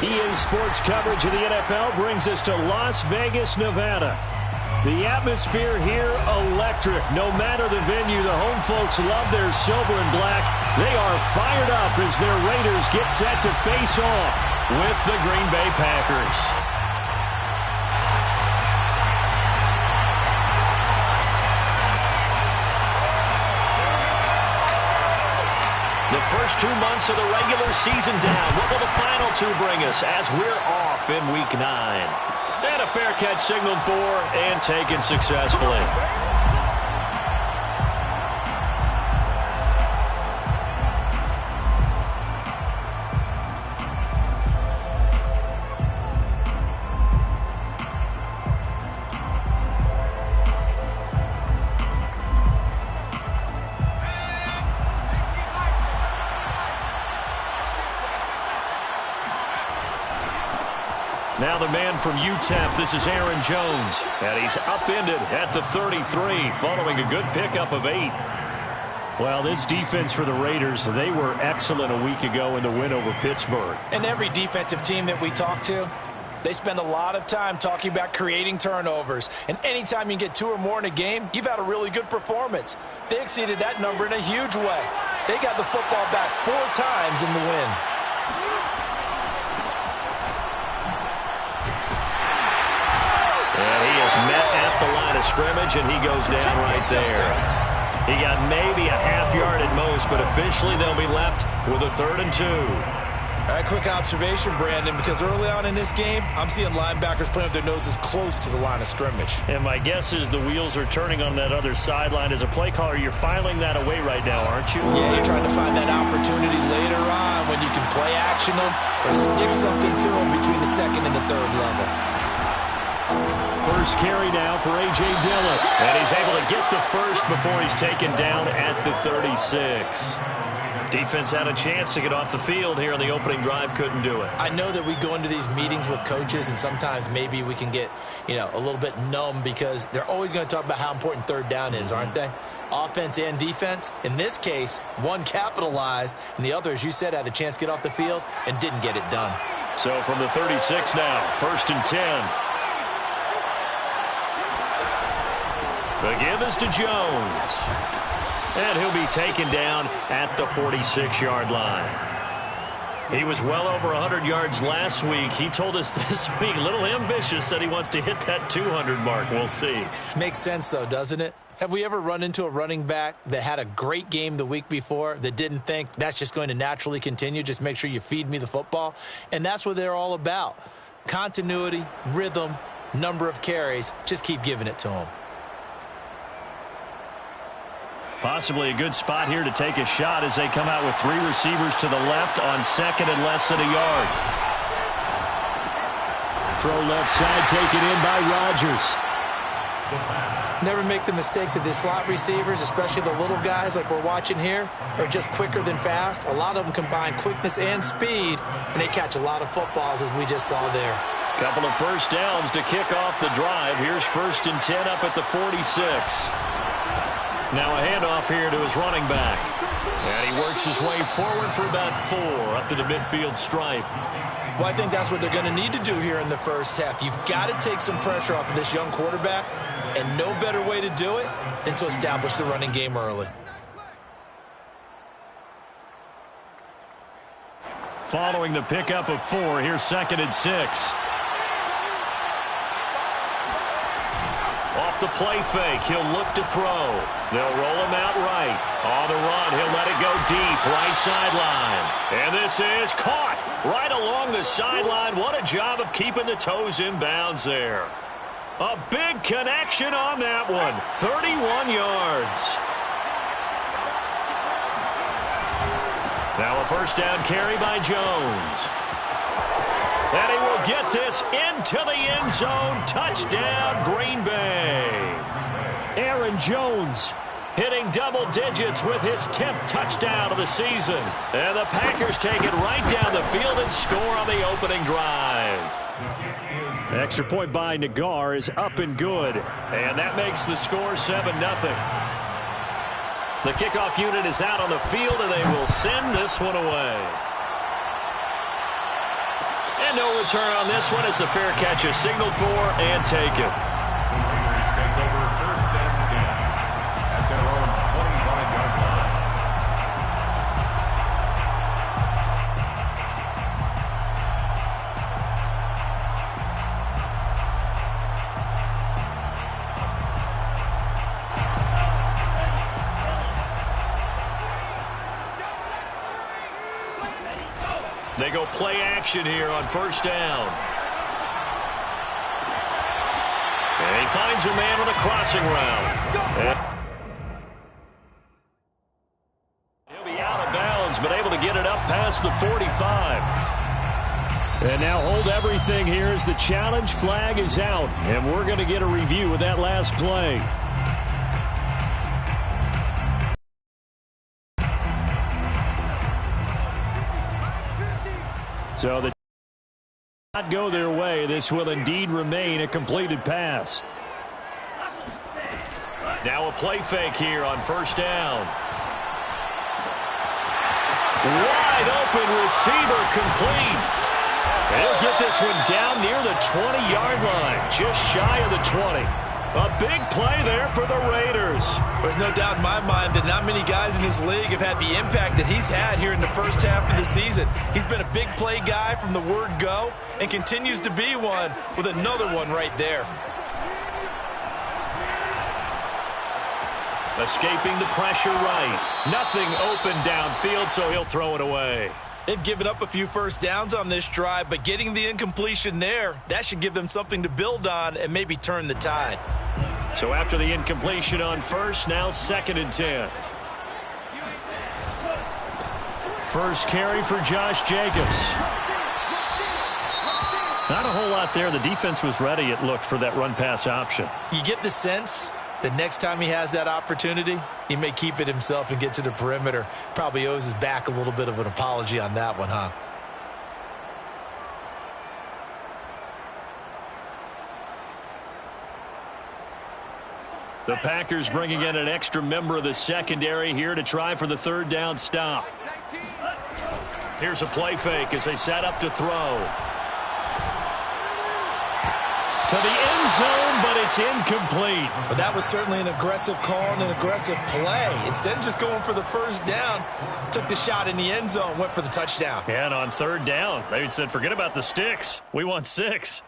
EA Sports coverage of the NFL brings us to Las Vegas, Nevada. The atmosphere here, electric. No matter the venue, the home folks love their silver and black. They are fired up as their Raiders get set to face off with the Green Bay Packers. The first 2 months of the regular season down. What will the final two bring us as we're off in Week 9? And a fair catch signaled for and taken successfully. Now the man from UTEP, this is Aaron Jones. And he's upended at the 33 following a good pickup of 8. Well, this defense for the Raiders, they were excellent a week ago in the win over Pittsburgh. And every defensive team that we talk to, they spend a lot of time talking about creating turnovers. And anytime you get 2 or more in a game, you've had a really good performance. They exceeded that number in a huge way. They got the football back 4 times in the win. And he is met at the line of scrimmage, and he goes down right there. He got maybe a half yard at most, but officially they'll be left with a 3rd and 2. All right, quick observation, Brandon, because early on in this game, I'm seeing linebackers playing with their noses close to the line of scrimmage. And my guess is the wheels are turning on that other sideline. As a play caller, you're filing that away right now, aren't you? Yeah, you're trying to find that opportunity later on when you can play action them or stick something to them between the 2nd and the 3rd level. First carry now for A.J. Dillon. And he's able to get the first before he's taken down at the 36. Defense had a chance to get off the field here on the opening drive, couldn't do it. I know that we go into these meetings with coaches, and sometimes maybe we can get, a little bit numb because they're always going to talk about how important 3rd down is, aren't they? Offense and defense. In this case, one capitalized, and the other, as you said, had a chance to get off the field and didn't get it done. So from the 36 now, 1st and 10. The give is to Jones. And he'll be taken down at the 46-yard line. He was well over 100 yards last week. He told us this week, a little ambitious, said he wants to hit that 200 mark. We'll see. Makes sense, though, doesn't it? Have we ever run into a running back that had a great game the week before that didn't think that's just going to naturally continue? Just make sure you feed me the football. And that's what they're all about. Continuity, rhythm, number of carries. Just keep giving it to them. Possibly a good spot here to take a shot as they come out with 3 receivers to the left on 2nd and less than a yard. Throw left side taken in by Rodgers. Never make the mistake that the slot receivers, especially the little guys like we're watching here, are just quicker than fast. A lot of them combine quickness and speed, and they catch a lot of footballs as we just saw there. Couple of first downs to kick off the drive. Here's 1st and 10 up at the 46. Now a handoff here to his running back. And he works his way forward for about 4 up to the midfield stripe. Well, I think that's what they're going to need to do here in the first half. You've got to take some pressure off of this young quarterback, and no better way to do it than to establish the running game early. Following the pickup of 4, here's 2nd and 6. Off the play fake, he'll look to throw. They'll roll him out right. On the run, he'll let it go deep, right sideline. And this is caught right along the sideline. What a job of keeping the toes in bounds there. A big connection on that one. 31 yards. Now a first down carry by Jones. And he will get this into the end zone. Touchdown, Green Bay. Aaron Jones hitting double digits with his 10th touchdown of the season. And the Packers take it right down the field and score on the opening drive. Extra point by Nagar is up and good. And that makes the score 7-0. The kickoff unit is out on the field, and they will send this one away. And no return on this one as the fair catch is signaled for and taken. The Raiders take over first and 10 at their own 25-yard line. They go play action here on first down. And he finds a man on a crossing route. He'll be out of bounds, but able to get it up past the 45. And now hold everything here as the challenge flag is out. And we're going to get a review of that last play. So the not go their way. This will indeed remain a completed pass. Now a play fake here on first down. Wide open receiver complete. And he'll get this one down near the 20-yard line, just shy of the 20. A big play there for the Raiders. There's no doubt in my mind that not many guys in this league have had the impact that he's had here in the first half of the season. He's been a big play guy from the word go and continues to be one with another one right there. Escaping the pressure right. Nothing open downfield, so he'll throw it away. They've given up a few first downs on this drive, but getting the incompletion there, that should give them something to build on and maybe turn the tide. So after the incompletion on first, now 2nd and 10. First carry for Josh Jacobs. Not a whole lot there. The defense was ready, it looked, for that run-pass option. You get the sense that next time he has that opportunity, he may keep it himself and get to the perimeter. Probably owes his back a little bit of an apology on that one, huh? The Packers bringing in an extra member of the secondary here to try for the third down stop. Here's a play fake as they set up to throw. To the end zone, but it's incomplete. But that was certainly an aggressive call and an aggressive play. Instead of just going for the first down, took the shot in the end zone, went for the touchdown. And on third down, they said, forget about the sticks. We want 6.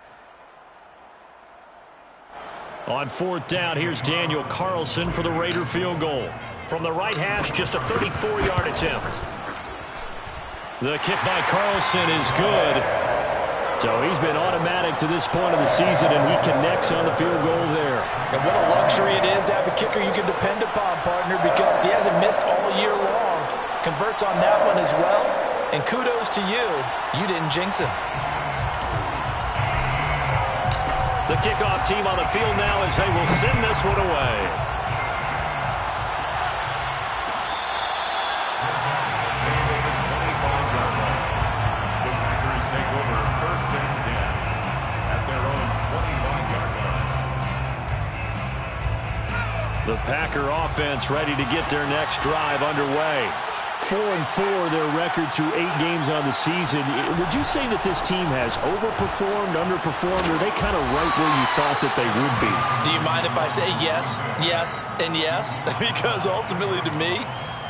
On fourth down, here's Daniel Carlson for the Raider field goal. From the right hash, just a 34-yard attempt. The kick by Carlson is good. So he's been automatic to this point of the season, and he connects on the field goal there. And what a luxury it is to have a kicker you can depend upon, partner, because he hasn't missed all year long. Converts on that one as well, and kudos to you. You didn't jinx him. The kickoff team on the field now as they will send this one away. The Packer offense ready to get their next drive underway. 4-4 their record through 8 games on the season. Would you say that this team has overperformed, underperformed, or are they kind of right where you thought that they would be? Do you mind if I say yes, yes, and yes? Because ultimately to me,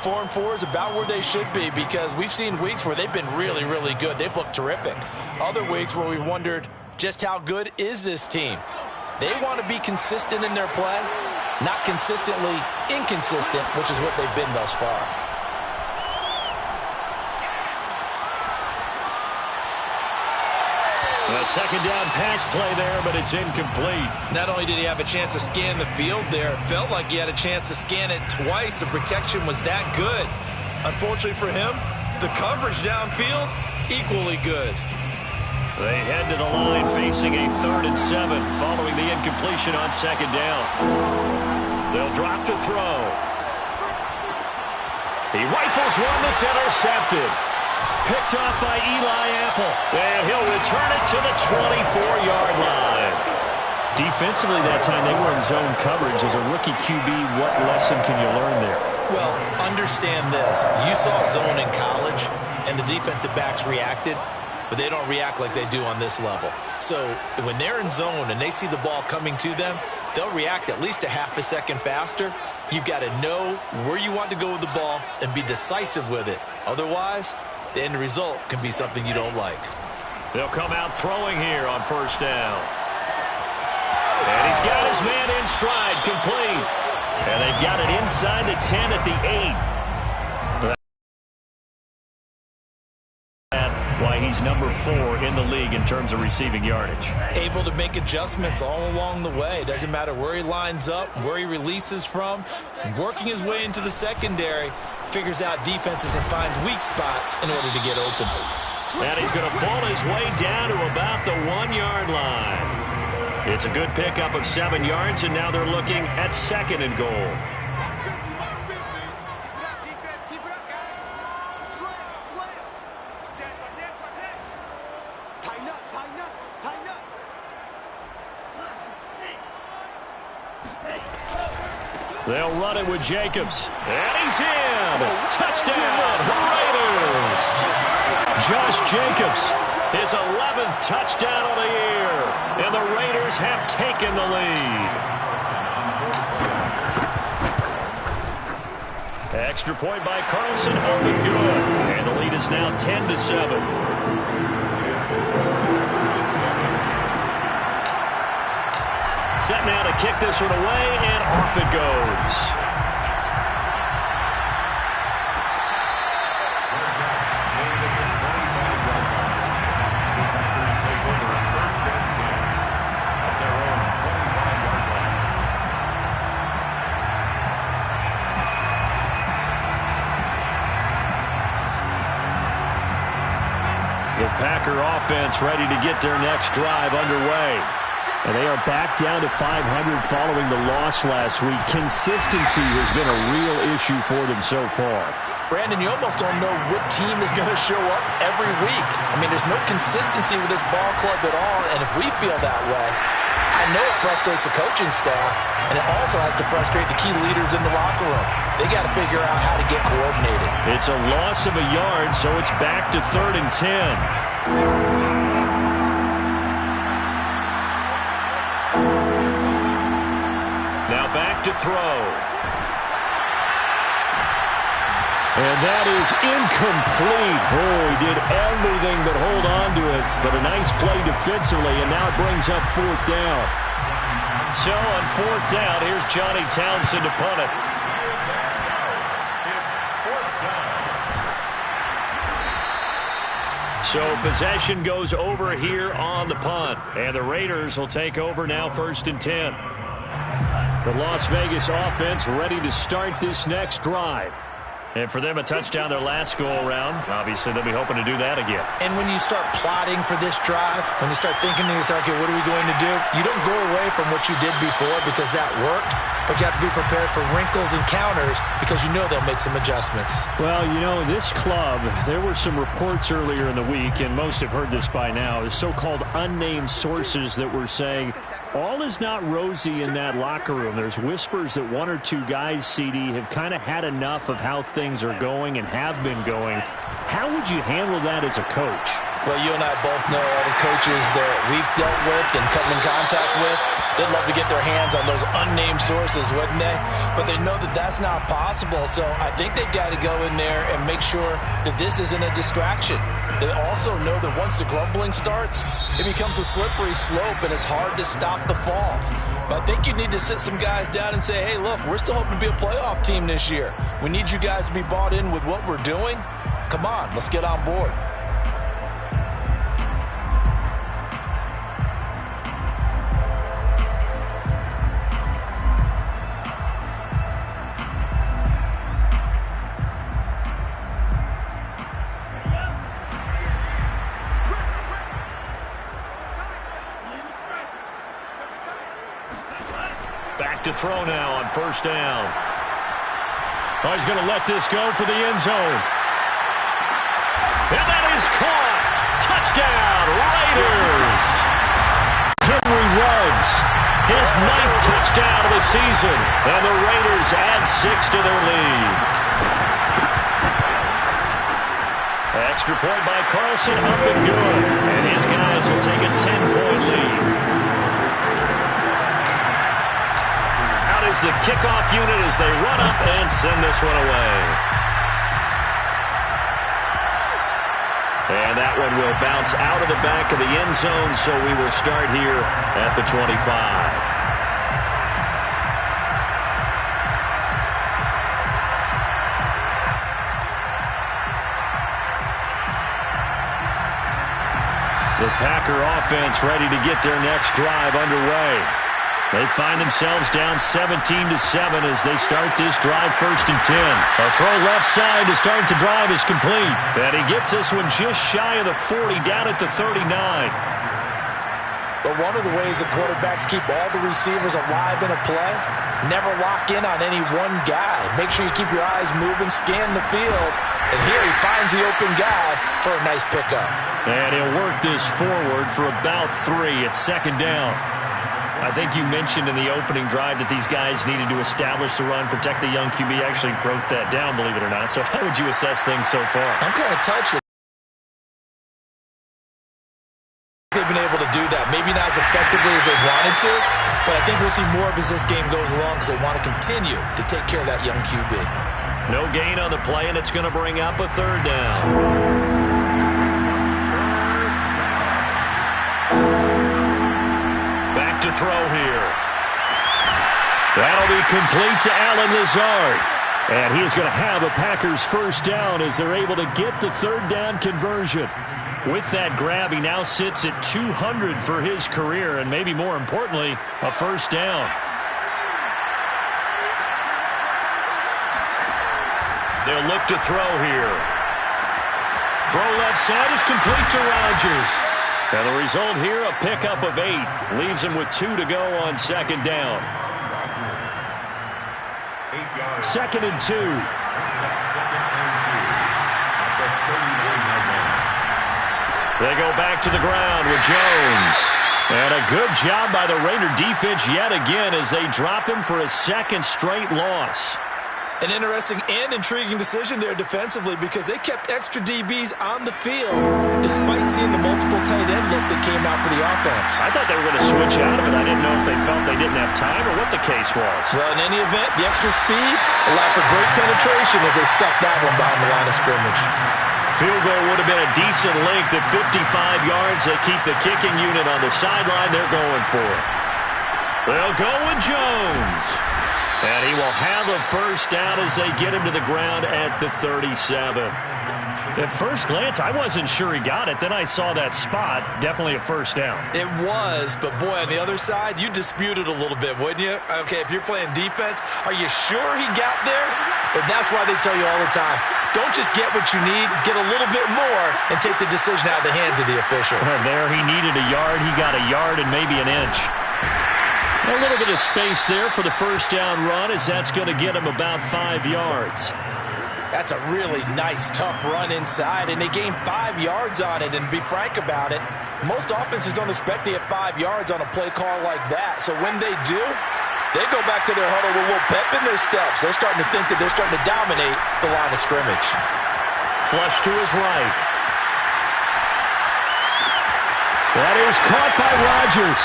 4-4 is about where they should be, because we've seen weeks where they've been really, really good. They've looked terrific. Other weeks where we've wondered just how good is this team. They want to be consistent in their play. Not consistently inconsistent, which is what they've been thus far. A second down pass play there, but it's incomplete. Not only did he have a chance to scan the field there, it felt like he had a chance to scan it twice. The protection was that good. Unfortunately for him, the coverage downfield, equally good. They head to the line facing a 3rd and 7 following the incompletion on second down. They'll drop to throw. He rifles one that's intercepted. Picked off by Eli Apple. And he'll return it to the 24-yard line. Defensively that time they were in zone coverage. As a rookie QB, what lesson can you learn there? Well, understand this. You saw zone in college, and the defensive backs reacted. but they don't react like they do on this level. So when they're in zone and they see the ball coming to them, they'll react at least a half a second faster. You've got to know where you want to go with the ball and be decisive with it. Otherwise, the end result can be something you don't like. They'll come out throwing here on first down. And he's got his man in stride, complete. And they've got it inside the 10 at the 8. Why he's number 4 in the league in terms of receiving yardage. Able to make adjustments all along the way. Doesn't matter where he lines up, where he releases from. Working his way into the secondary, figures out defenses and finds weak spots in order to get open. And he's going to pull his way down to about the 1-yard line. It's a good pickup of 7 yards, and now they're looking at 2nd and goal. They'll run it with Jacobs. And he's in. Touchdown, Raiders. Josh Jacobs, his 11th touchdown of the year. And the Raiders have taken the lead. Extra point by Carlson, up and good. And the lead is now 10-7. Set now to kick this one away, and off it goes. The Packer offense ready to get their next drive underway. And they are back down to 500 following the loss last week. Consistency has been a real issue for them so far. Brandon, you almost don't know what team is going to show up every week. I mean, there's no consistency with this ball club at all, and if we feel that way, I know it frustrates the coaching staff, and it also has to frustrate the key leaders in the locker room. They got to figure out how to get coordinated. It's a loss of a yard, so it's back to 3rd and 10. Now back to throw. And that is incomplete. Oh, he did everything but hold on to it. But a nice play defensively, and now it brings up 4th down. So on 4th down, here's Johnny Townsend to punt it. So possession goes over here on the punt. And the Raiders will take over now 1st and 10. The Las Vegas offense ready to start this next drive. And for them, a touchdown their last go-around. Obviously, they'll be hoping to do that again. And when you start plotting for this drive, when you start thinking to yourself, okay, what are we going to do? You don't go away from what you did before because that worked, but you have to be prepared for wrinkles and counters because you know they'll make some adjustments. Well, you know, this club, there were some reports earlier in the week, and most have heard this by now, the so-called unnamed sources that were saying all is not rosy in that locker room. There's whispers that 1 or 2 guys, CD, have kind of had enough of how things are going and have been going. How would you handle that as a coach? Well, you and I both know all the coaches that we've dealt with and come in contact with. They'd love to get their hands on those unnamed sources, wouldn't they? But they know that that's not possible, so I think they've got to go in there and make sure that this isn't a distraction. They also know that once the grumbling starts, it becomes a slippery slope, and it's hard to stop the fall. But I think you need to sit some guys down and say, hey, look, we're still hoping to be a playoff team this year. We need you guys to be bought in with what we're doing. Come on, let's get on board. Back to throw now on 1st down. Oh, he's going to let this go for the end zone. And that is caught. Touchdown, Raiders. Henry Ruggs, his 9th touchdown of the season. And the Raiders add 6 to their lead. Extra point by Carlson, up and good. And his guys will take a 10-point lead. Out is the kickoff unit as they run up and send this one away. And that one will bounce out of the back of the end zone, so we will start here at the 25. The Packer offense ready to get their next drive underway. They find themselves down 17-7 as they start this drive 1st and 10. A throw left side to start the drive is complete. And he gets this one just shy of the 40, down at the 39. But one of the ways the quarterbacks keep all the receivers alive in a play, never lock in on any one guy. Make sure you keep your eyes moving, scan the field. And here he finds the open guy for a nice pickup. And he'll work this forward for about 3 at 2nd down. I think you mentioned in the opening drive that these guys needed to establish the run, protect the young QB. I actually wrote that down, believe it or not. So how would you assess things so far? I'm kind of touched. They've been able to do that. Maybe not as effectively as they wanted to, but I think we'll see more of as this game goes along because they want to continue to take care of that young QB. No gain on the play, and it's going to bring up a 3rd down. Back to throw here. That'll be complete to Allen Lazard. And he is going to have a Packers 1st down as they're able to get the 3rd down conversion. With that grab, he now sits at 200 for his career, and maybe more importantly, a 1st down. They'll look to throw here. Throw left side is complete to Rodgers. And the result here, a pickup of 8. Leaves him with 2 to go on 2nd down. 2nd and 2. They go back to the ground with Jones. And a good job by the Raider defense yet again as they drop him for a 2nd straight loss. An interesting and intriguing decision there defensively because they kept extra DBs on the field despite seeing the multiple tight end look that came out for the offense. I thought they were going to switch out of it. I didn't know if they felt they didn't have time or what the case was. Well, in any event, the extra speed allowed for great penetration as they stuck that one behind the line of scrimmage. Field goal would have been a decent length at 55 yards. They keep the kicking unit on the sideline. They're going for it. They'll go with Jones. And he will have a 1st down as they get him to the ground at the 37. At first glance, I wasn't sure he got it. Then I saw that spot. Definitely a 1st down. It was, but boy, on the other side, you dispute it a little bit, wouldn't you? Okay, if you're playing defense, are you sure he got there? But that's why they tell you all the time, don't just get what you need, get a little bit more, and take the decision out of the hands of the officials. There he needed a yard. He got a yard and maybe an inch. A little bit of space there for the 1st down run as that's going to get him about 5 yards. That's a really nice, tough run inside, and they gained 5 yards on it. And to be frank about it, most offenses don't expect to get 5 yards on a play call like that. So when they do, they go back to their huddle with a little pep in their steps. They're starting to think that they're starting to dominate the line of scrimmage. Flush to his right. That is caught by Rodgers.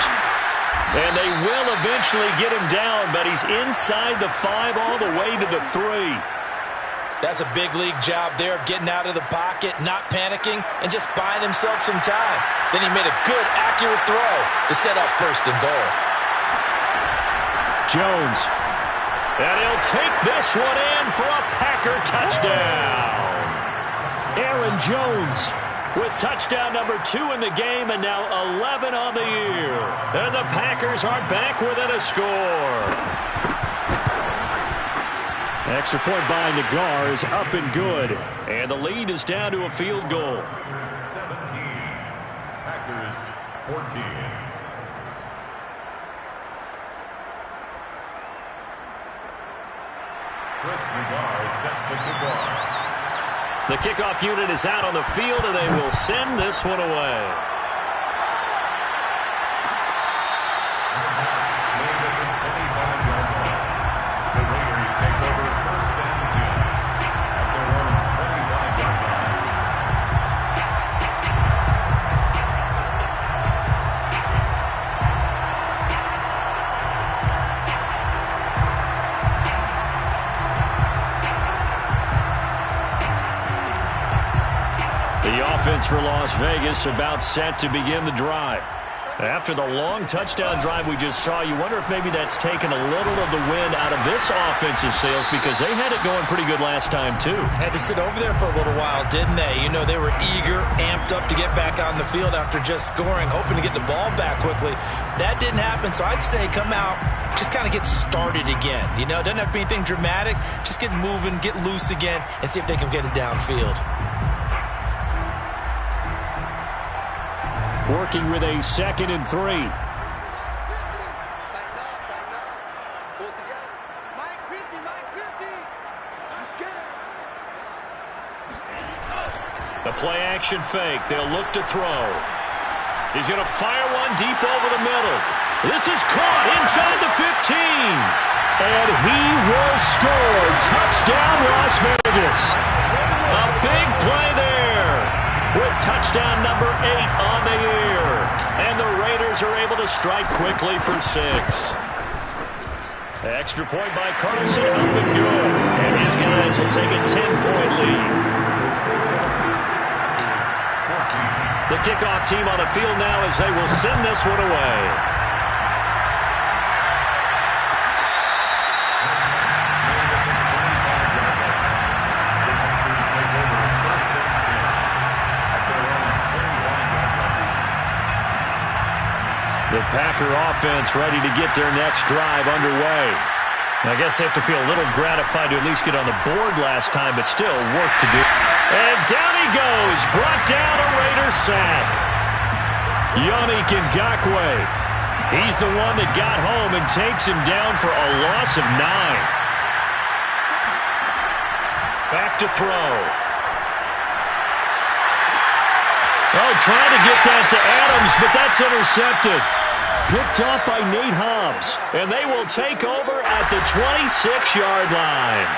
And they will eventually get him down, but he's inside the 5 all the way to the 3. That's a big league job there of getting out of the pocket, not panicking, and just buying himself some time. Then he made a good, accurate throw to set up 1st and goal. Jones. And he'll take this one in for a Packer touchdown. Aaron Jones with touchdown number 2 in the game and now 11 on the year. And the Packers are back within a score. Extra point by Nagar is up and good. And the lead is down to a field goal. 17. Packers 14. Chris Nagar set to kick off. The kickoff unit is out on the field, and they will send this one away. The Raiders take over 1st and 10 at their own 25-yard line. for Las Vegas, about set to begin the drive. After the long touchdown drive we just saw, you wonder if maybe that's taken a little of the wind out of this offensive sails, because they had it going pretty good last time too. Had to sit over there for a little while, didn't they? You know, they were eager, amped up to get back on the field after just scoring, hoping to get the ball back quickly. That didn't happen, so I'd say come out, just kind of get started again. You know, it doesn't have to be anything dramatic. Just get moving, get loose again, and see if they can get it downfield. Working with a 2nd and 3. The play action fake. They'll look to throw. He's going to fire one deep over the middle. This is caught inside the 15. And he will score. Touchdown, Las Vegas. A big play there with touchdown number 8 on the year. And the Raiders are able to strike quickly for 6. Extra point by Carlson, up and good. And his guys will take a 10-point lead. The kickoff team on the field now as they will send this one away. The Packer offense ready to get their next drive underway. I guess they have to feel a little gratified to at least get on the board last time, but still work to do. And down he goes, brought down a Raider sack. Yannick Ngakoue. He's the one that got home and takes him down for a loss of 9. Back to throw. Oh, trying to get that to Adams, but that's intercepted. Picked off by Nate Hobbs. And they will take over at the 26-yard line.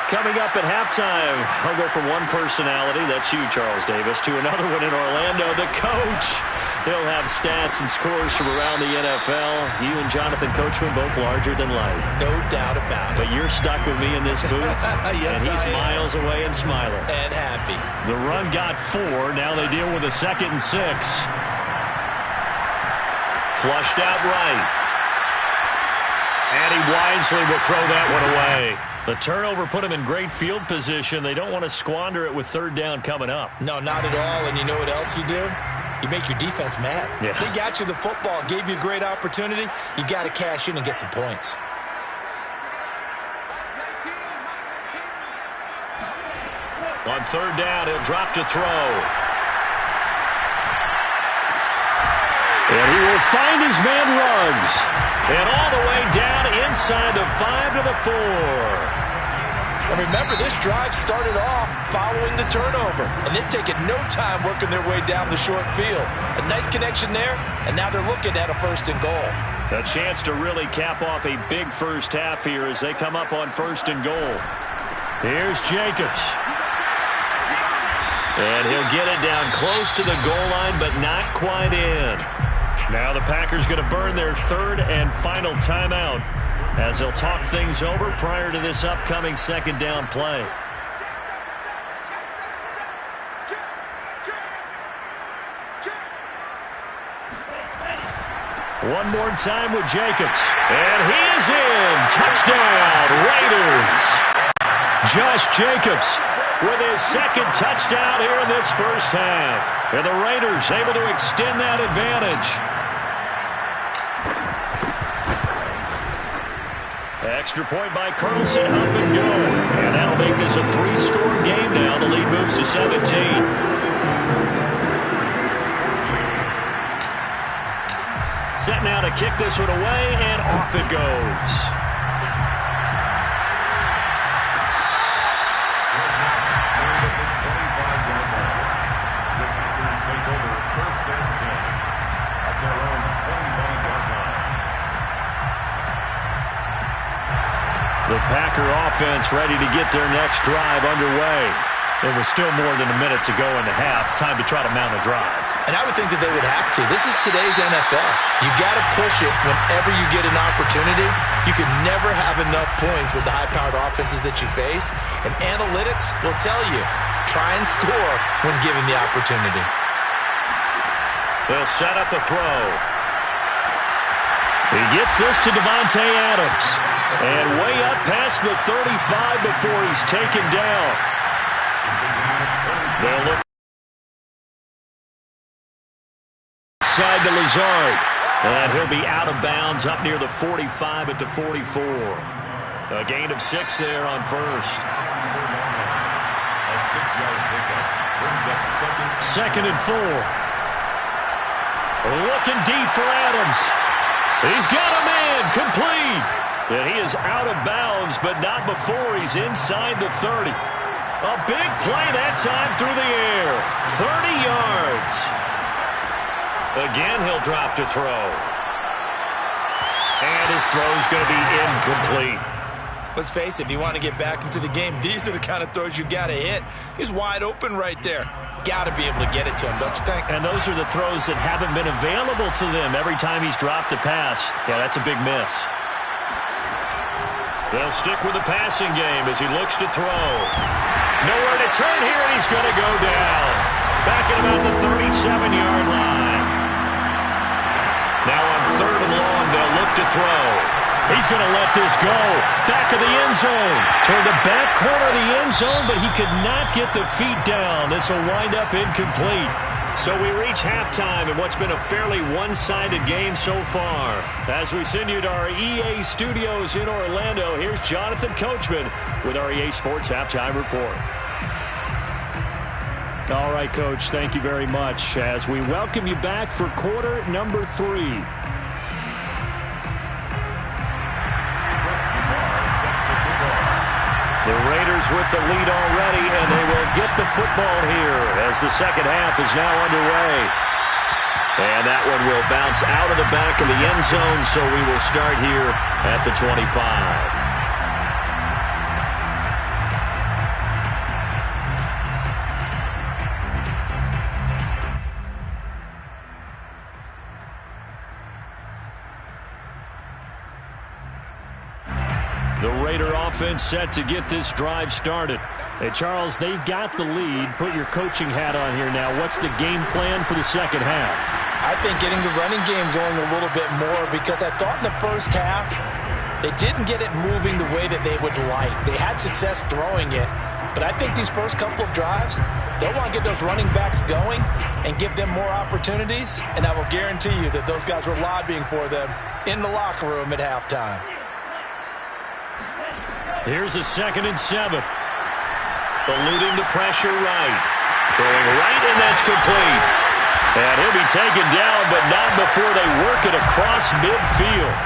Coming up at halftime, I'll go from one personality, that's you, Charles Davis, to another one in Orlando, the coach. He'll have stats and scores from around the NFL. You and Jonathan Coachman, both larger than life. No doubt about it. But you're stuck with me in this booth, yes, and he's miles away and smiling. And happy. The run got 4. Now they deal with a 2nd and 6. Flushed out right. And he wisely will throw that one away. The turnover put him in great field position. They don't want to squander it with 3rd down coming up. No, not at all. And you know what else you do? You make your defense mad. Yeah. They got you the football, gave you a great opportunity. You got to cash in and get some points. On 3rd down, he'll drop to throw. And he will find his man Ruggs. And all the way down inside the 5 to the 4. And remember, this drive started off following the turnover. And they've taken no time working their way down the short field. A nice connection there, and now they're looking at a 1st and goal. A chance to really cap off a big first half here as they come up on 1st and goal. Here's Jacobs. And he'll get it down close to the goal line, but not quite in. Now the Packers going to burn their 3rd and final timeout as they'll talk things over prior to this upcoming 2nd down play. One more time with Jacobs. And he is in. Touchdown, Raiders. Josh Jacobs with his 2nd touchdown here in this first half. And the Raiders able to extend that advantage. Extra point by Carlson, up and go. And that'll make this a 3-score game now. The lead moves to 17. Set now to kick this one away, and off it goes. The Packer offense ready to get their next drive underway. There was still more than a minute to go in the half. Time to try to mount a drive. And I would think that they would have to. This is today's NFL. You got to push it whenever you get an opportunity. You can never have enough points with the high-powered offenses that you face. And analytics will tell you, try and score when given the opportunity. They'll set up the throw. He gets this to Davante Adams. And way up past the 35 before he's taken down. They'll look side to Lazard. And he'll be out of bounds up near the 45 at the 44. A gain of 6 there on first. A 6-yard pickup brings up second and 4. Looking deep for Adams. He's got him in. Complete. And he is out of bounds, but not before he's inside the 30. A big play that time through the air. 30 yards. Again, he'll drop to throw. And his throw's going to be incomplete. Let's face it, if you want to get back into the game, these are the kind of throws you got to hit. He's wide open right there. Got to be able to get it to him, don't you think? And those are the throws that haven't been available to them every time he's dropped a pass. Yeah, that's a big miss. They'll stick with the passing game as he looks to throw. Nowhere to turn here, and he's going to go down. Back at about the 37-yard line. Now on 3rd and long, they'll look to throw. He's going to let this go. Back of the end zone. Toward the back corner of the end zone, but he could not get the feet down. This will wind up incomplete. So we reach halftime in what's been a fairly one-sided game so far. As we send you to our EA studios in Orlando, here's Jonathan Coachman with our EA Sports Halftime Report. All right, Coach, thank you very much as we welcome you back for quarter number 3. The Raiders with the lead already, and they will get the football here as the second half is now underway. And that one will bounce out of the back of the end zone, so we will start here at the 25. The Raider offense set to get this drive started. Hey, Charles, they've got the lead. Put your coaching hat on here now. What's the game plan for the second half? I think getting the running game going a little bit more because I thought in the first half they didn't get it moving the way that they would like. They had success throwing it, but I think these first couple of drives, they'll want to get those running backs going and give them more opportunities, and I will guarantee you that those guys were lobbying for them in the locker room at halftime. Here's a 2nd and 7. Eluding the pressure right. Throwing right, and that's complete. And he'll be taken down, but not before they work it across midfield.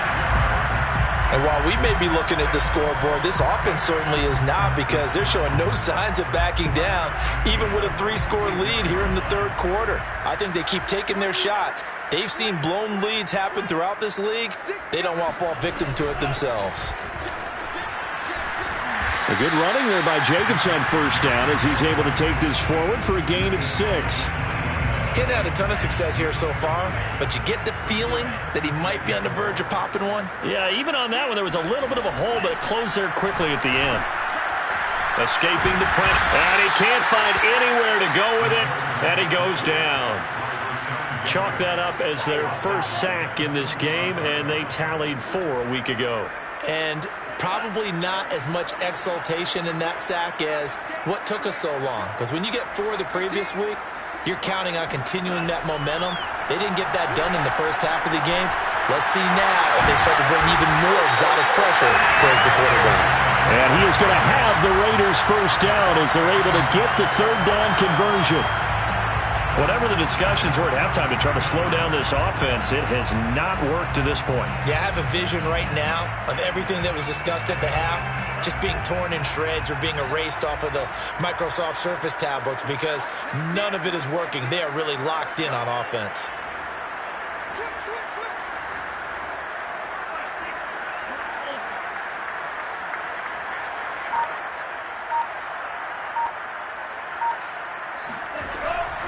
And while we may be looking at the scoreboard, this offense certainly is not because they're showing no signs of backing down, even with a 3-score lead here in the third quarter. I think they keep taking their shots. They've seen blown leads happen throughout this league. They don't want to fall victim to it themselves. A good running there by Jacobs on first down as he's able to take this forward for a gain of 6. He's had a ton of success here so far, but you get the feeling that he might be on the verge of popping one. Yeah, even on that one, there was a little bit of a hole, but it closed there quickly at the end. Escaping the pressure, and he can't find anywhere to go with it, and he goes down. Chalk that up as their first sack in this game, and they tallied 4 a week ago. And probably not as much exultation in that sack as what took us so long. Because when you get 4 the previous week, you're counting on continuing that momentum. They didn't get that done in the first half of the game. Let's see now if they start to bring even more exotic pressure towards the quarterback. And he is going to have the Raiders first down as they're able to get the 3rd down conversion. Whatever the discussions were at halftime to try to slow down this offense, it has not worked to this point. Yeah, I have a vision right now of everything that was discussed at the half just being torn in shreds or being erased off of the Microsoft Surface tablets because none of it is working. They are really locked in on offense.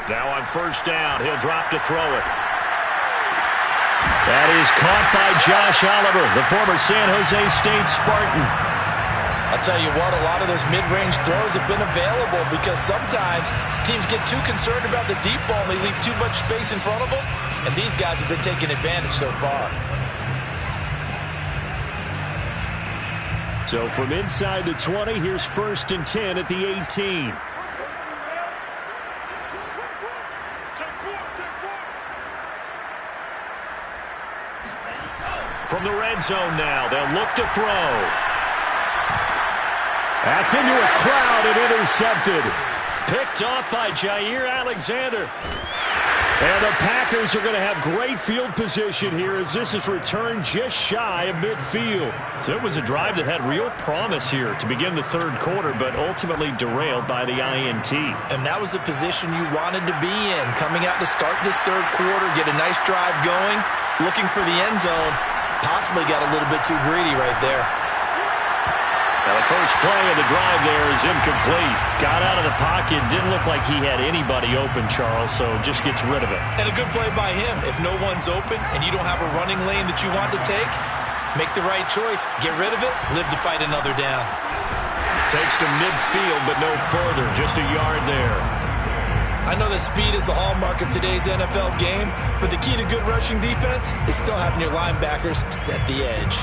Now on first down, he'll drop to throw it. That is caught by Josh Oliver, the former San Jose State Spartan. I'll tell you what, a lot of those mid-range throws have been available because sometimes teams get too concerned about the deep ball and they leave too much space in front of them, and these guys have been taking advantage so far. So from inside the 20, here's 1st and 10 at the 18. From the red zone now, they'll look to throw. That's into a crowd and intercepted. Picked off by Jair Alexander. And the Packers are going to have great field position here as this is returned just shy of midfield. So it was a drive that had real promise here to begin the third quarter, but ultimately derailed by the INT. And that was the position you wanted to be in. Coming out to start this third quarter, get a nice drive going, looking for the end zone. Possibly got a little bit too greedy right there. Now the first play of the drive there is incomplete. Got out of the pocket. Didn't look like he had anybody open, Charles, so just gets rid of it. And a good play by him. If no one's open and you don't have a running lane that you want to take, make the right choice. Get rid of it. Live to fight another down. Takes to midfield, but no further. Just a yard there. I know that speed is the hallmark of today's NFL game, but the key to good rushing defense is still having your linebackers set the edge.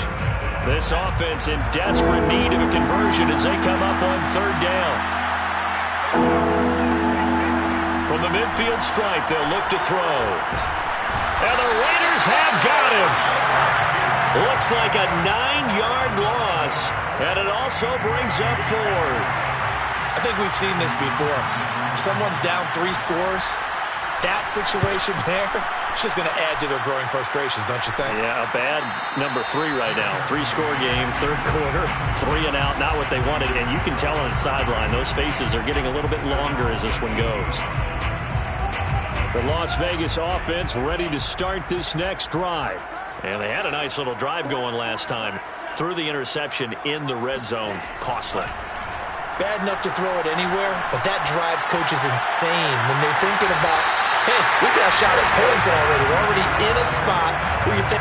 This offense in desperate need of a conversion as they come up on third down. From the midfield stripe, they'll look to throw. And the Raiders have got him. Looks like a 9-yard loss, and it also brings up 4th. I think we've seen this before. Someone's down 3 scores. That situation there, it's just going to add to their growing frustrations, don't you think? Yeah, a bad number 3 right now. 3-score game, third quarter, 3 and out, not what they wanted. And you can tell on the sideline, those faces are getting a little bit longer as this one goes. The Las Vegas offense ready to start this next drive. And they had a nice little drive going last time. Threw the interception in the red zone. Costly. Bad enough to throw it anywhere, but that drives coaches insane when they're thinking about, hey, we got a shot at points already. We're already in a spot where you think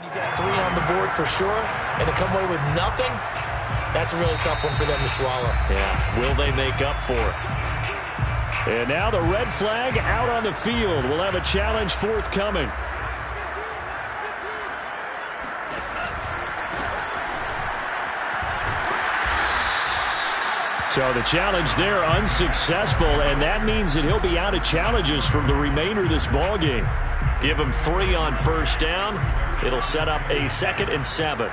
you got 3 on the board for sure, and to come away with nothing, that's a really tough one for them to swallow. Yeah, will they make up for it? And now the red flag out on the field. We'll have a challenge forthcoming. So the challenge there unsuccessful, and that means that he'll be out of challenges from the remainder of this ball game. Give him 3 on first down. It'll set up a 2nd and 7.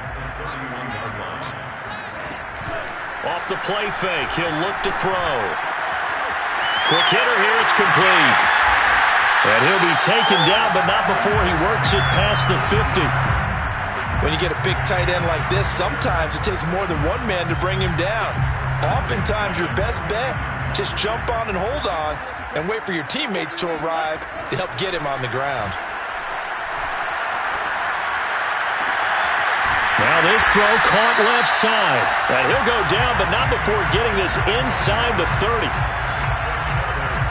Off the play fake, he'll look to throw. Quick hitter here, it's complete. And he'll be taken down, but not before he works it past the 50. When you get a big tight end like this, sometimes it takes more than one man to bring him down. Oftentimes, your best bet, just jump on and hold on and wait for your teammates to arrive to help get him on the ground. Now this throw caught left side. And he'll go down, but not before getting this inside the 30.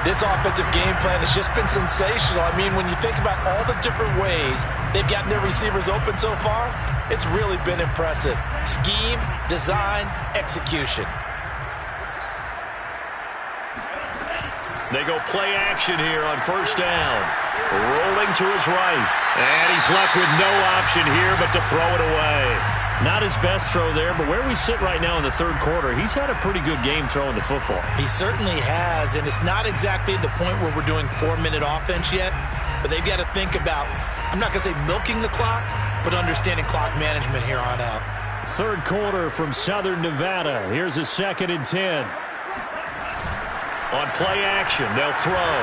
This offensive game plan has just been sensational. I mean, when you think about all the different ways they've gotten their receivers open so far, it's really been impressive. Scheme, design, execution. They go play action here on first down. Rolling to his right. And he's left with no option here but to throw it away. Not his best throw there, but where we sit right now in the third quarter, he's had a pretty good game throwing the football. He certainly has, and it's not exactly at the point where we're doing 4-minute offense yet, but they've got to think about, I'm not going to say milking the clock, but understanding clock management here on out. Third quarter from Southern Nevada. Here's a 2nd and 10. On play action, they'll throw.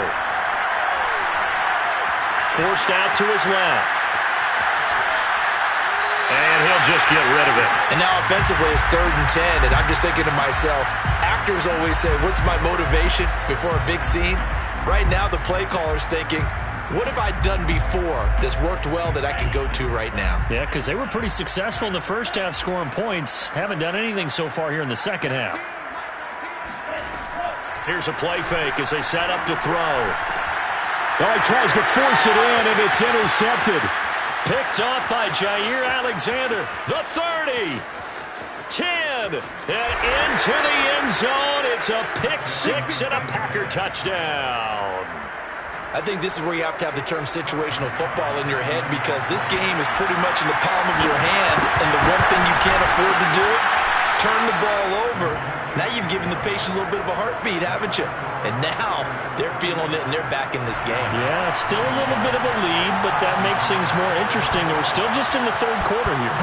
Forced out to his left. And he'll just get rid of it. And now offensively it's 3rd and 10, and I'm just thinking to myself, actors always say, what's my motivation before a big scene? Right now the play caller's thinking, what have I done before that's worked well that I can go to right now? Yeah, because they were pretty successful in the first half scoring points. Haven't done anything so far here in the second half. Here's a play fake as they set up to throw. Oh, he tries to force it in, and it's intercepted. Picked off by Jair Alexander. The 30. 10. And into the end zone. It's a pick six and a Packer touchdown. I think this is where you have to have the term situational football in your head, because this game is pretty much in the palm of your hand, and the one thing you can't afford to do, turn the ball over. Now you've given the patient a little bit of a heartbeat, haven't you? And now they're feeling it, and they're back in this game. Yeah, still a little bit of a lead, but that makes things more interesting. We're still just in the third quarter here.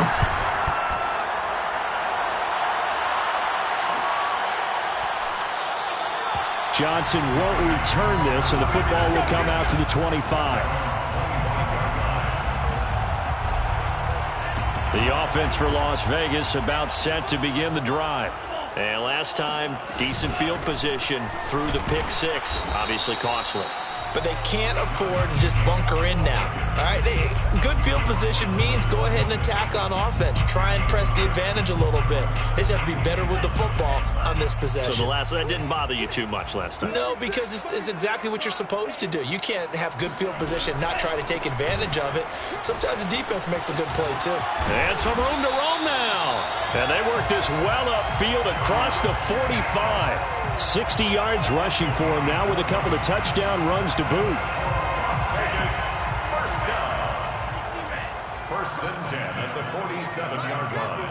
Johnson won't return this, and the football will come out to the 25. The offense for Las Vegas about set to begin the drive. And last time, decent field position through the pick six. Obviously costly. But they can't afford to just bunker in now. All right, good field position means go ahead and attack on offense. Try and press the advantage a little bit. They just have to be better with the football on this possession. So that didn't bother you too much last time? No, because it's exactly what you're supposed to do. You can't have good field position and not try to take advantage of it. Sometimes the defense makes a good play, too. And some room to roam now. And they work this well upfield across the 45. 60 yards rushing for him now with a couple of touchdown runs to boot. Vegas, first down. First and 10 at the 47-yard line.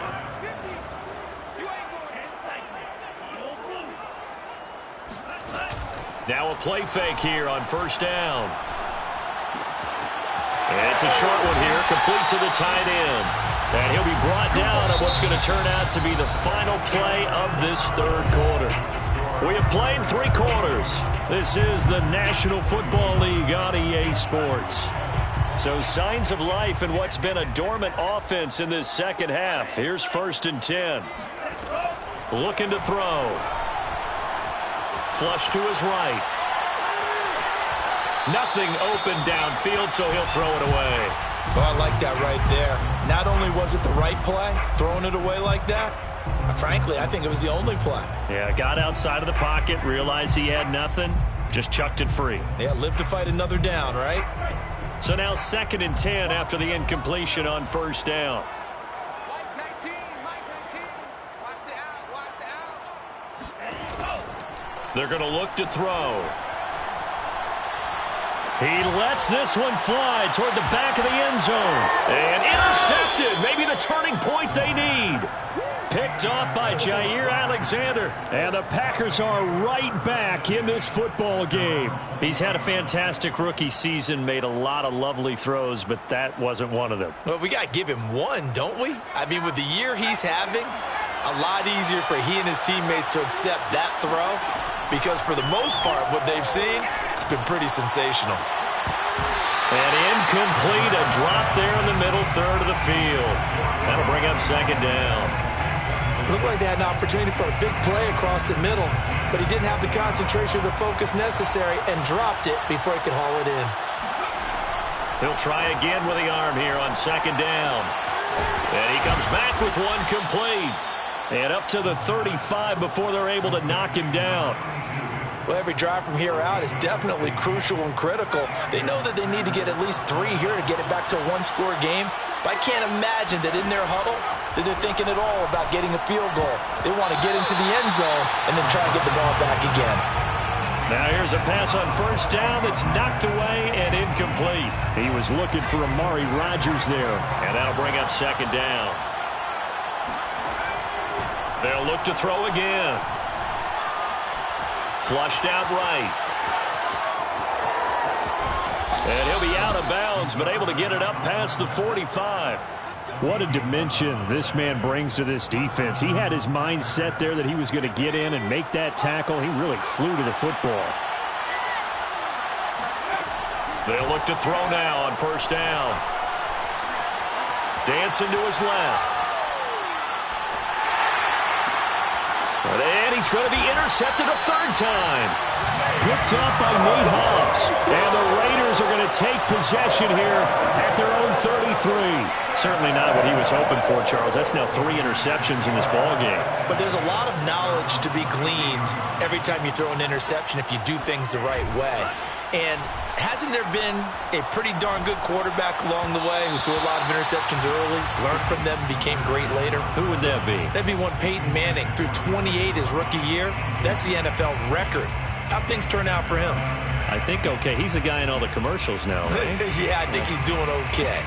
Now a play fake here on first down. And it's a short one here, complete to the tight end. And he'll be brought down on what's going to turn out to be the final play of this third quarter. We have played 3 quarters. This is the National Football League on EA Sports. So signs of life in what's been a dormant offense in this second half. Here's first and 10. Looking to throw. Flush to his right. Nothing open downfield, so he'll throw it away. Oh, I like that right there. Not only was it the right play, throwing it away like that, frankly, I think it was the only play. Yeah, got outside of the pocket, realized he had nothing, just chucked it free. Yeah, live to fight another down, right? So now second and 10 after the incompletion on first down. They're going to look to throw. He lets this one fly toward the back of the end zone. And intercepted. Maybe the turning point they need. Picked off by Jair Alexander. And the Packers are right back in this football game. He's had a fantastic rookie season, made a lot of lovely throws, but that wasn't one of them. Well, we got to give him one, don't we? I mean, with the year he's having, a lot easier for he and his teammates to accept that throw, because for the most part, what they've seen, it's been pretty sensational. And incomplete, a drop there in the middle third of the field. That'll bring up second down. Looked like they had an opportunity for a big play across the middle, but he didn't have the concentration or the focus necessary and dropped it before he could haul it in. He'll try again with the arm here on second down. And he comes back with one complete. And up to the 35 before they're able to knock him down. Well, every drive from here out is definitely crucial and critical. They know that they need to get at least 3 here to get it back to a one-score game. But I can't imagine that in their huddle that they're thinking at all about getting a field goal. They want to get into the end zone and then try and get the ball back again. Now here's a pass on first down that's knocked away and incomplete. He was looking for Amari Rodgers there. And that'll bring up second down. They'll look to throw again. Flushed out right. And he'll be out of bounds, but able to get it up past the 45. What a dimension this man brings to this defense. He had his mind set there that he was going to get in and make that tackle. He really flew to the football. They'll look to throw now on first down. Dancing to his left. And he he's going to be intercepted a third time. Picked up by Nate Hobbs. And the Raiders are going to take possession here at their own 33. Certainly not what he was hoping for, Charles. That's now 3 interceptions in this ball game. But there's a lot of knowledge to be gleaned every time you throw an interception if you do things the right way. And hasn't there been a pretty darn good quarterback along the way who threw a lot of interceptions early, learned from them, became great later? Who would that be? That'd be one Peyton Manning. Threw 28 his rookie year. That's the NFL record. How'd things turn out for him? I think okay. He's the guy in all the commercials now, right? Yeah, I think he's doing okay.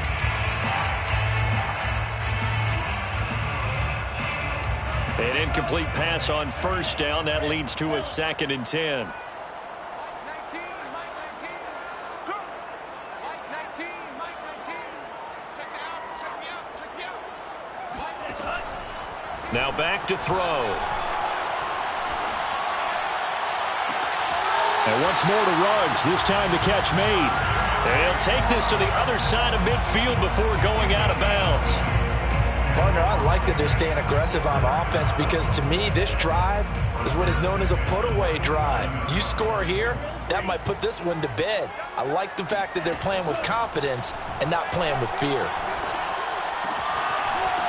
An incomplete pass on first down. That leads to a 2nd and 10. Now back to throw. And once more to Ruggs, this time the catch made. And he'll take this to the other side of midfield before going out of bounds. Partner, I like that they're staying aggressive on offense because to me, this drive is what is known as a put-away drive. You score here, that might put this one to bed. I like the fact that they're playing with confidence and not playing with fear.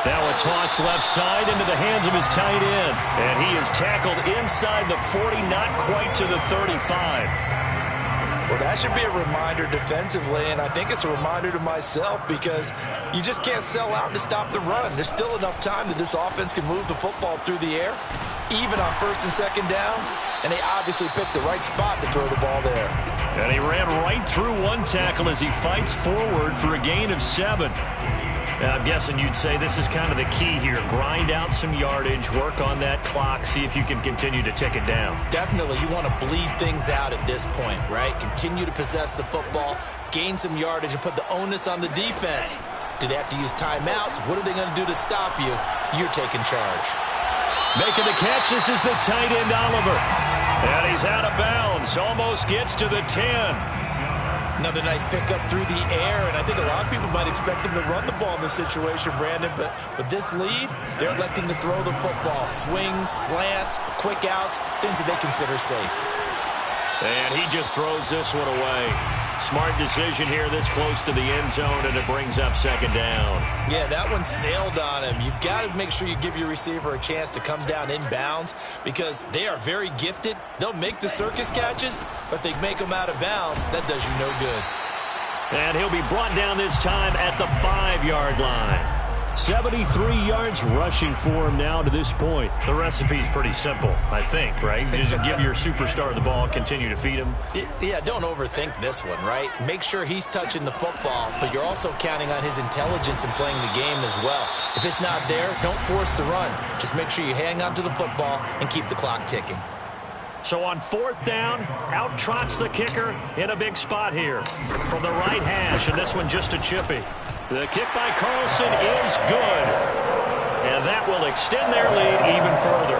Now a toss left side into the hands of his tight end. And he is tackled inside the 40, not quite to the 35. Well, that should be a reminder defensively, and I think it's a reminder to myself because you just can't sell out to stop the run. There's still enough time that this offense can move the football through the air, even on 1st and 2nd downs, and they obviously picked the right spot to throw the ball there. And he ran right through one tackle as he fights forward for a gain of 7. I'm guessing you'd say this is kind of the key here. Grind out some yardage, work on that clock, see if you can continue to tick it down. Definitely. You want to bleed things out at this point, right? Continue to possess the football, gain some yardage, and put the onus on the defense. Do they have to use timeouts? What are they going to do to stop you? You're taking charge. Making the catch, this is the tight end, Oliver. And he's out of bounds, almost gets to the 10. Another nice pickup through the air, and I think a lot of people might expect him to run the ball in this situation, Brandon, but with this lead, they're electing to throw the football. Swings, slants, quick outs, things that they consider safe. And he just throws this one away. Smart decision here this close to the end zone, and it brings up 2nd down. Yeah, that one sailed on him. You've got to make sure you give your receiver a chance to come down inbounds because they are very gifted. They'll make the circus catches, but they make them out of bounds. That does you no good. And he'll be brought down this time at the 5-yard line. 73 yards rushing for him now to this point. The recipe's pretty simple, I think, right? Just give your superstar the ball, continue to feed him. Yeah, don't overthink this one, right? Make sure he's touching the football, but you're also counting on his intelligence in playing the game as well. If it's not there, don't force the run. Just make sure you hang on to the football and keep the clock ticking. So on 4th down, out trots the kicker in a big spot here from the right hash, and this one just a chippy. The kick by Carlson is good. And that will extend their lead even further.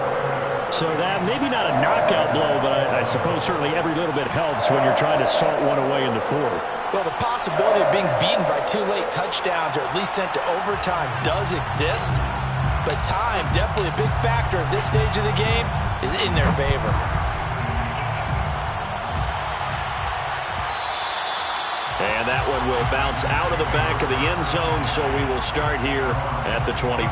So that maybe not a knockout blow, but I suppose certainly every little bit helps when you're trying to salt one away in the 4th. Well, the possibility of being beaten by 2 late touchdowns or at least sent to overtime does exist. But time, definitely a big factor at this stage of the game, is in their favor. And that one will bounce out of the back of the end zone, so we will start here at the 25.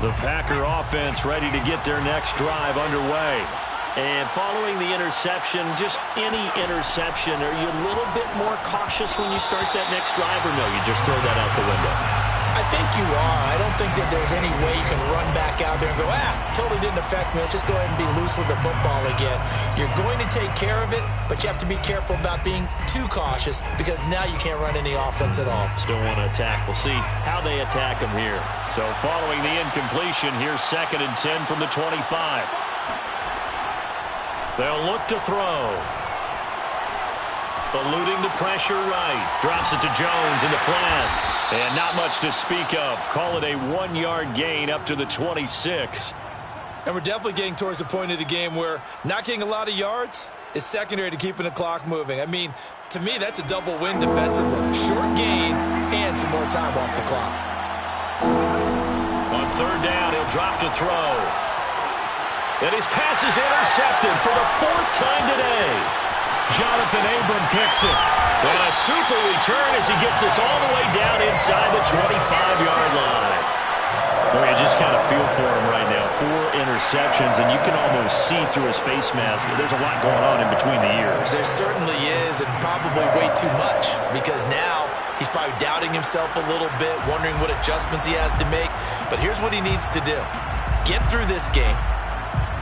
The Packer offense ready to get their next drive underway. And following the interception, just any interception, are you a little bit more cautious when you start that next drive, or no, you just throw that out the window? I think you are. I don't think that there's any way you can run back out there and go, totally didn't affect me. Let's just go ahead and be loose with the football again. You're going to take care of it, but you have to be careful about being too cautious because now you can't run any offense at all. Still want to attack. We'll see how they attack them here. So following the incompletion, here's 2nd and 10 from the 25. They'll look to throw. Eluding the pressure right. Drops it to Jones in the flat. And not much to speak of. Call it a 1-yard gain up to the 26. And we're definitely getting towards the point of the game where not getting a lot of yards, is secondary to keeping the clock moving. I mean, to me, that's a double win defensively. Short gain and some more time off the clock. On third down, he'll drop to throw. And his pass is intercepted for the 4th time today. Jonathan Abram picks it. And a super return as he gets us all the way down inside the 25-yard line. Well, you just kind of feel for him right now. 4 interceptions, and you can almost see through his face mask. There's a lot going on in between the ears. There certainly is, and probably way too much, because now he's probably doubting himself a little bit, wondering what adjustments he has to make. But here's what he needs to do. Get through this game.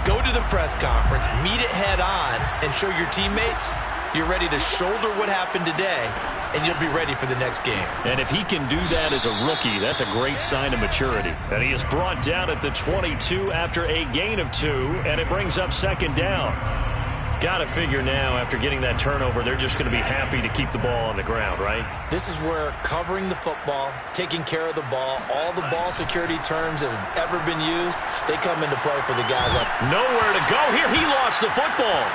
Go to the press conference, meet it head on, and show your teammates you're ready to shoulder what happened today, and you'll be ready for the next game. And if he can do that as a rookie, that's a great sign of maturity. And he is brought down at the 22 after a gain of 2, and it brings up 2nd down. Got to figure now, after getting that turnover, they're just going to be happy to keep the ball on the ground, right? This is where covering the football, taking care of the ball, all the ball security terms that have ever been used, they come into play for the guys. Nowhere to go here. He lost the football.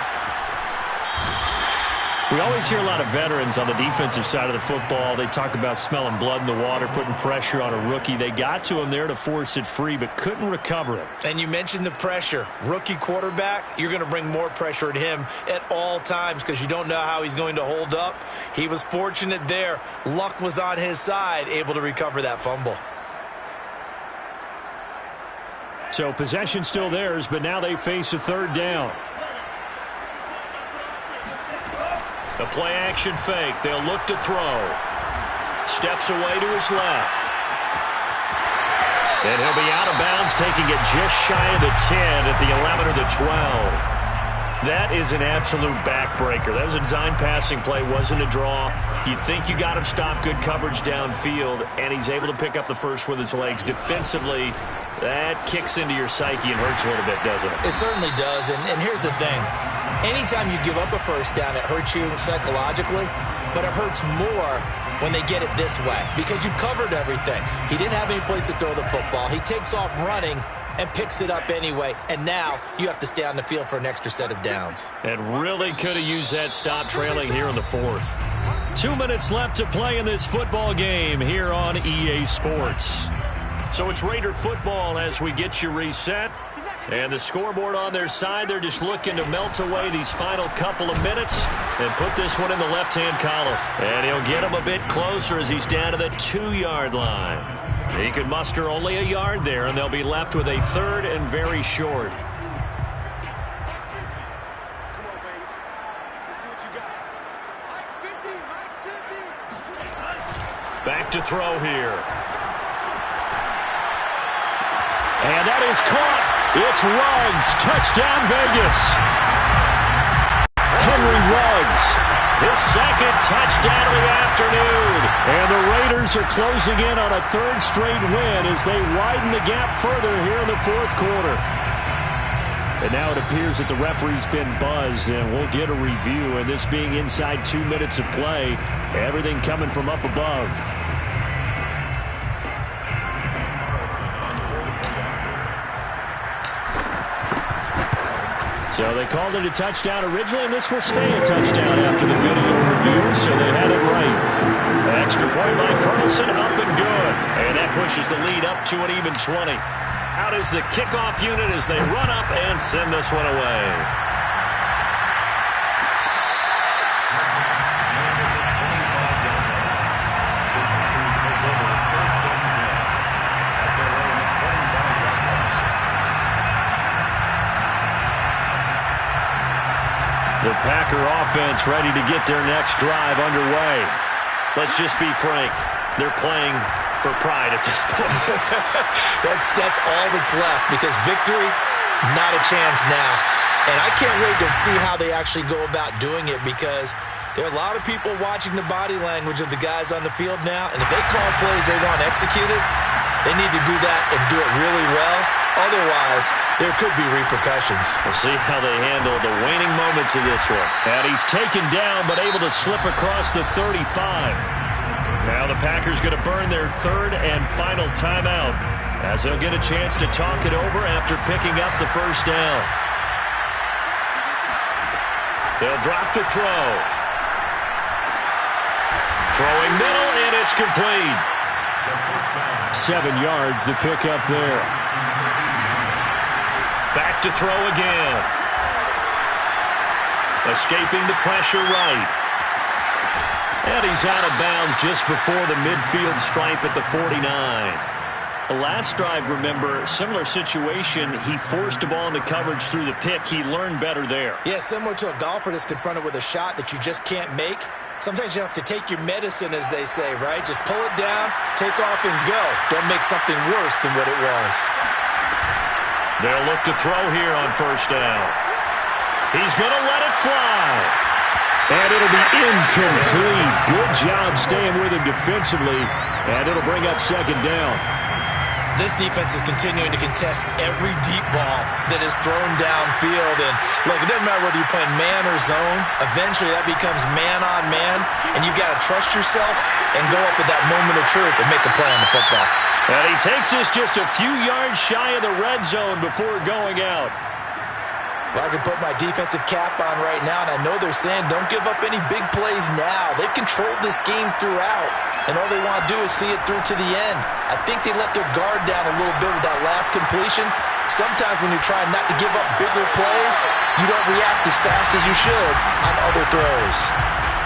We always hear a lot of veterans on the defensive side of the football. They talk about smelling blood in the water, putting pressure on a rookie. They got to him there to force it free, but couldn't recover it. And you mentioned the pressure. Rookie quarterback, you're going to bring more pressure at him at all times because you don't know how he's going to hold up. He was fortunate there. Luck was on his side, able to recover that fumble. So possession still theirs, but now they face a 3rd down. The play-action fake. They'll look to throw. Steps away to his left. And he'll be out of bounds, taking it just shy of the 10 at the 11 or the 12. That is an absolute backbreaker. That was a design passing play, wasn't a draw. You think you got him stopped, good coverage downfield, and he's able to pick up the first with his legs. Defensively, that kicks into your psyche and hurts a little bit, doesn't it? It certainly does, and here's the thing. Anytime you give up a first down, it hurts you psychologically, but it hurts more when they get it this way because you've covered everything. He didn't have any place to throw the football. He takes off running and picks it up anyway, and now you have to stay on the field for an extra set of downs. And really could have used that stop trailing here in the 4th. 2 minutes left to play in this football game here on EA Sports. So it's Raider football as we get you reset. And the scoreboard on their side, they're just looking to melt away these final couple of minutes and put this one in the left-hand column. And he'll get him a bit closer as he's down to the 2-yard line. He could muster only a yard there, and they'll be left with a 3rd and very short. Back to throw here. And that is caught. It's Ruggs. Touchdown, Vegas. Henry Ruggs. His 2nd touchdown of the afternoon. And the Raiders are closing in on a 3rd straight win as they widen the gap further here in the 4th quarter. And now it appears that the referee's been buzzed, and we'll get a review. And this being inside 2 minutes of play, everything coming from up above. So they called it a touchdown originally, and this will stay a touchdown after the video review, so they had it right. An extra point by Carlson, up and good. And that pushes the lead up to an even 20. Out is the kickoff unit as they run up and send this one away. The Packer offense ready to get their next drive underway. Let's just be frank. They're playing for pride at this point. That's all that's left because victory, not a chance now. And I can't wait to see how they actually go about doing it because there are a lot of people watching the body language of the guys on the field now. And if they call plays they want executed, they need to do that and do it really well. Otherwise, there could be repercussions. We'll see how they handle the waning moments of this one. And he's taken down but able to slip across the 35. Now the Packers going to burn their 3rd and final timeout as they'll get a chance to talk it over after picking up the first down. They'll drop to throw. Throwing middle, and it's complete. 7 yards, the pickup there. Back to throw again. Escaping the pressure right. And he's out of bounds just before the midfield stripe at the 49. The last drive, remember, similar situation. He forced a ball into coverage through the pick. He learned better there. Yeah, similar to a golfer that's confronted with a shot that you just can't make. Sometimes you have to take your medicine, as they say, right? Just pull it down, take off, and go. Don't make something worse than what it was. They'll look to throw here on first down. He's going to let it fly. And it'll be incomplete. Good job staying with him defensively. And it'll bring up second down. This defense is continuing to contest every deep ball that is thrown downfield. And, look, it doesn't matter whether you're playing man or zone. Eventually, that becomes man-on-man. And you've got to trust yourself and go up at that moment of truth and make a play on the football. And he takes this just a few yards shy of the red zone before going out. Well, I can put my defensive cap on right now, and I know they're saying don't give up any big plays now. They've controlled this game throughout, and all they want to do is see it through to the end. I think they let their guard down a little bit with that last completion. Sometimes when you're trying not to give up bigger plays, you don't react as fast as you should on other throws.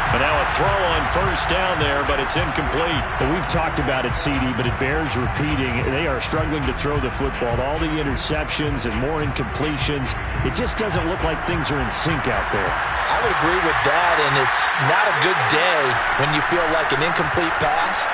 And now a throw on first down there, but it's incomplete. Well, we've talked about it, CD, but it bears repeating. They are struggling to throw the football. All the interceptions and more incompletions. It just doesn't look like things are in sync out there. I would agree with that, and it's not a good day when you feel like an incomplete pass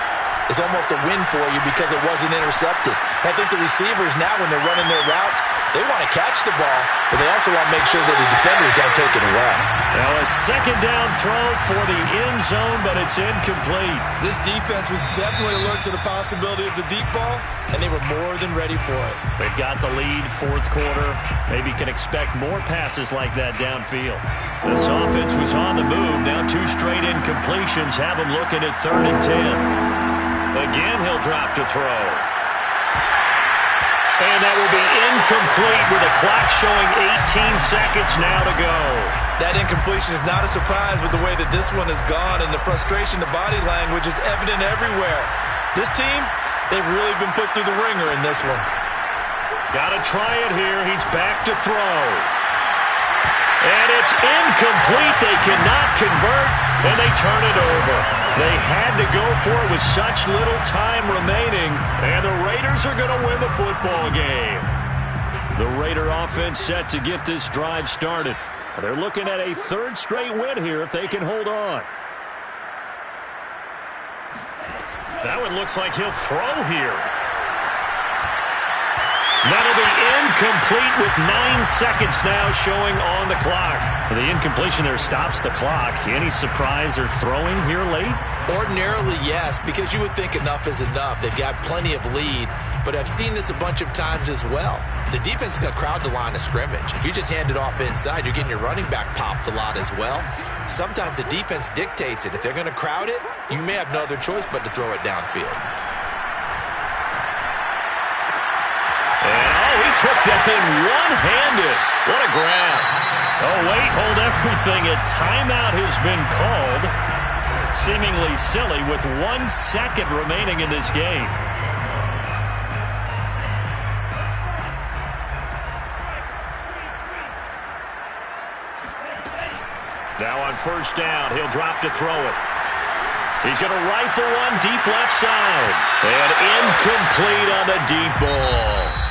is almost a win for you because it wasn't intercepted. I think the receivers now, when they're running their routes, they want to catch the ball, but they also want to make sure that the defenders don't take it away. Now a second down throw for the end zone, but it's incomplete. This defense was definitely alert to the possibility of the deep ball, and they were more than ready for it. They've got the lead, fourth quarter. Maybe can expect more passes like that downfield. This offense was on the move. Now 2 straight incompletions have them looking at 3rd and 10. Again, he'll drop to throw. And that will be incomplete with the clock showing 18 seconds now to go. That incompletion is not a surprise with the way that this one has gone, and the frustration, the body language is evident everywhere. This team, they've really been put through the ringer in this one. Got to try it here. He's back to throw. And it's incomplete. They cannot convert, and they turn it over. They had to go for it with such little time remaining, and the Raiders are going to win the football game. The Raider offense set to get this drive started. They're looking at a 3rd straight win here if they can hold on. That one looks like he'll throw here. That'll be incomplete with 9 seconds now showing on the clock. The incompletion there stops the clock. Any surprise they're throwing here late? Ordinarily, yes, because you would think enough is enough. They've got plenty of lead, but I've seen this a bunch of times as well. The defense is going to crowd the line of scrimmage. If you just hand it off inside, you're getting your running back popped a lot as well. Sometimes the defense dictates it. If they're going to crowd it, you may have no other choice but to throw it downfield. He took that thing one-handed. What a grab. Oh, wait, hold everything. A timeout has been called. Seemingly silly with 1 second remaining in this game. Now on first down, he'll drop to throw it. He's going to rifle one deep left side. And incomplete on the deep ball.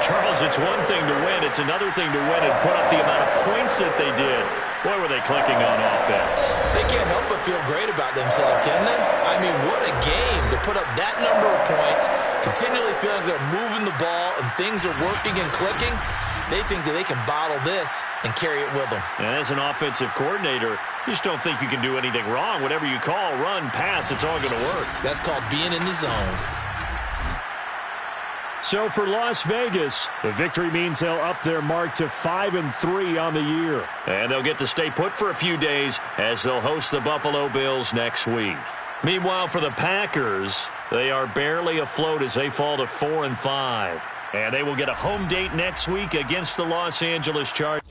Charles, it's one thing to win. It's another thing to win and put up the amount of points that they did. Boy, were they clicking on offense. They can't help but feel great about themselves, can they? I mean, what a game to put up that number of points, continually feeling they're moving the ball and things are working and clicking. They think that they can bottle this and carry it with them. And as an offensive coordinator, you just don't think you can do anything wrong. Whatever you call, run, pass, it's all going to work. That's called being in the zone. So for Las Vegas, the victory means they'll up their mark to 5-3 on the year. And they'll get to stay put for a few days as they'll host the Buffalo Bills next week. Meanwhile, for the Packers, they are barely afloat as they fall to 4-5. And they will get a home date next week against the Los Angeles Chargers.